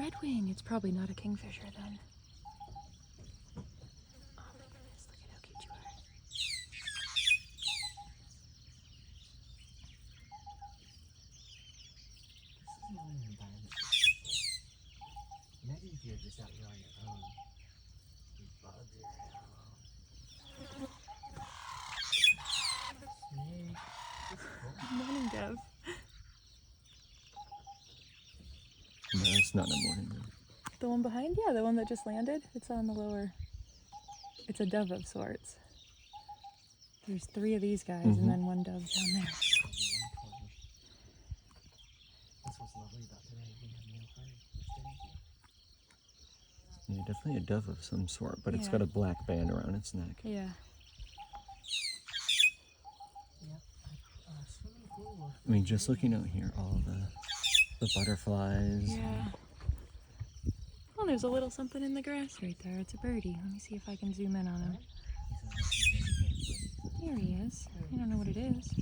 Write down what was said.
redwing. It's probably not a kingfisher then. Oh my goodness, look at how cute you are. This is not an environment for people. Imagine if you're just out here on your own. You bug your snake. Morning dove. No, it's not a morning dove. The one behind? Yeah, the one that just landed. It's on the lower. It's a dove of sorts. There's 3 of these guys and then one dove down there. That's what's lovely about today. We have no hurry. We're staying here. Yeah, definitely a dove of some sort, but it's Yeah. got a black band around its neck. Yeah. Yep. Swimming pool. I mean, just looking out here, all the butterflies. Yeah. Oh, there's a little something in the grass right there. It's a birdie. Let me see if I can zoom in on him. There he is. I don't know what it is.